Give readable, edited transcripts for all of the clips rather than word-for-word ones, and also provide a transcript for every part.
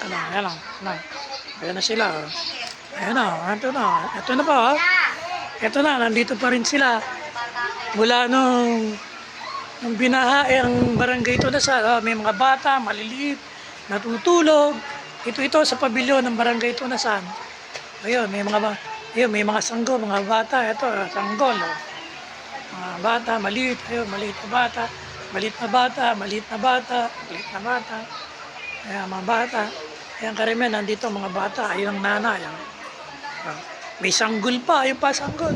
Ayan na, ayan na sila. Ayan na, ito na. Ito na pa, oh. Ito na, nandito pa rin sila. Mula nung binaha ang barangay Tunasan, may mga bata, maliliit, natutulog. Ito sa pabilyon ng barangay Tunasan. Ayun, may mga sanggol, mga bata. Ito, sanggol. Mga bata, maliit. Ayun, maliit na bata. Maliit na bata, maliit na bata, maliit na bata. Ayan, mga bata. Ayan, Karimen, nandito mga bata. Ayun ang nanay. May sanggol pa. Ayun pa, sanggol.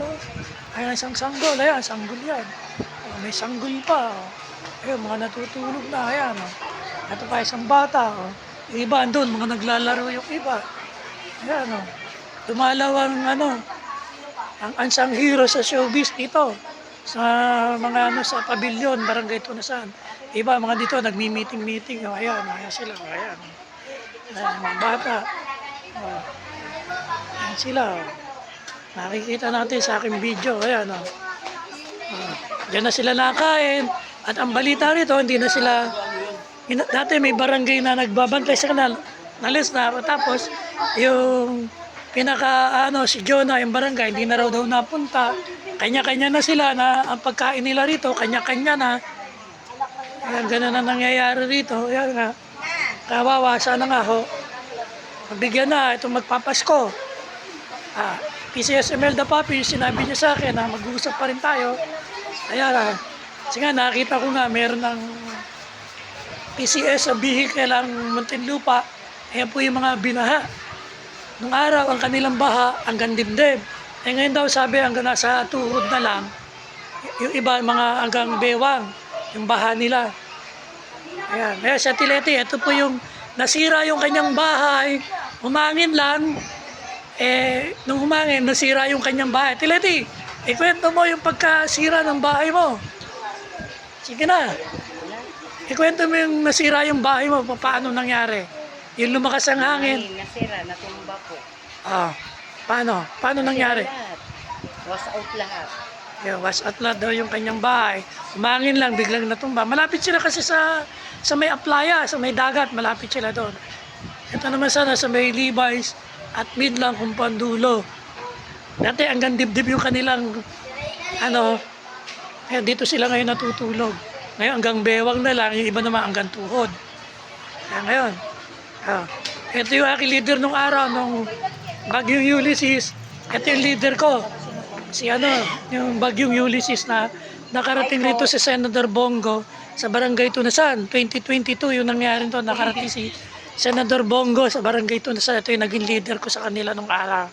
Ayan, isang sanggol. Ayan, sanggol yan. May sanggol pa. Ayun, mga natutulog na. Ayan. Ito pa, isang bata. Yung iba, andun, mga naglalaro yung iba. Ayan, dumalaw ang unsung hero sa showbiz dito. Sa mga sa pabilyon, barangay Tunasan. Iba, mga dito, nagmi-meeting. Ayan sila. Ayan, mga bata. Ayan sila. Nakikita natin sa aking video. Ayan, diyan na sila nakain. At ang balita rito, hindi na sila... Dati may barangay na nagbabantay sa kanal. Nalis na. Tapos, yung si Jonah, yung barangay, hindi na raw daw napunta. Kanya-kanya na sila na ang pagkain nila rito, kanya-kanya na. Ayan, ganun na nangyayari rito. Ayan nga. Kawawa, sana nga ho. Mabigyan na, itong magpapasko. PCS Imelda Papi, sinabi niya sa akin na mag-uusap pa rin tayo. Ayan, kasi nga nakita ko nga meron ng PCS sa vehicle ang Muntinlupa. Ayan po yung mga binaha. Nung araw, ang kanilang baha hanggang dibdib. Ngayon daw sabi hanggang nasa tuhod na lang. Yung iba, mga hanggang bewang, yung baha nila. Ayan, kaya sa Tileti, ito po yung nasira yung kanyang bahay. Humangin lang. Nung humangin, nasira yung kanyang bahay. Tileti, ikwento mo yung pagkasira ng bahay mo. Sige na. Ikwento mo yung nasira yung bahay mo, paano nangyari? Yung lumakas ang hangin. Nasira, natumba po. Paano? Paano nangyari? Was out lahat. Was out lahat daw yung kanyang bahay. Humangin lang, biglang natumba. Malapit sila kasi sa may Aplaya, sa may dagat, malapit sila doon. Ito naman sana sa may Levi's at Midlang Kumpandulo. Dati hanggang dibdib yung kanilang kaya dito sila ngayon natutulog. Ngayon hanggang bewang na lang, yung iba naman hanggang tuhod. Kaya ngayon, ito yung aking leader nung araw, nung Bagyong Ulysses. Ito yung leader ko. Yung Bagyong Ulysses na nakarating rito si Senator Bongo sa Barangay Tunasan. 2022 yung nangyari ito, nakarating si Senator Bongo sa Barangay Tunasan. Ito yung naging leader ko sa kanila nung araw.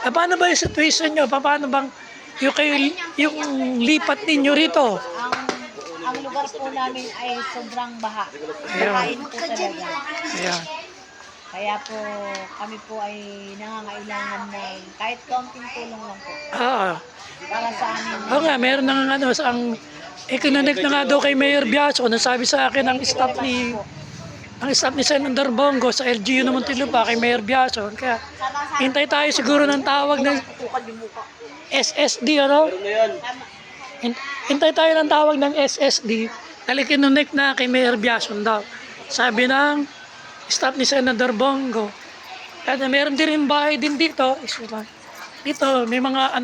Paano ba yung situation nyo? Paano bang yung lipat ninyo rito? Ang lugar po namin ay sobrang baha. Bahain po talaga. Ayan. Kaya po kami po ay nangangailangan ng kahit kaunting tulong lang po. Para sa amin. Oo nga, meron nang ikinunik na nga daw kay Mayor Biaso. Nasabi sa akin ang staff ni Senator Bongo sa LGU ng Muntinlupa kay Mayor Biaso. Kaya hintay tayo siguro ng tawag ng SSD, Hintay tayo ng tawag ng SSD. Nalikinunik na kay Mayor Biaso daw. Sabi ng staff ni Senator Bongo. Kaya meron din bahay din dito. Dito, may mga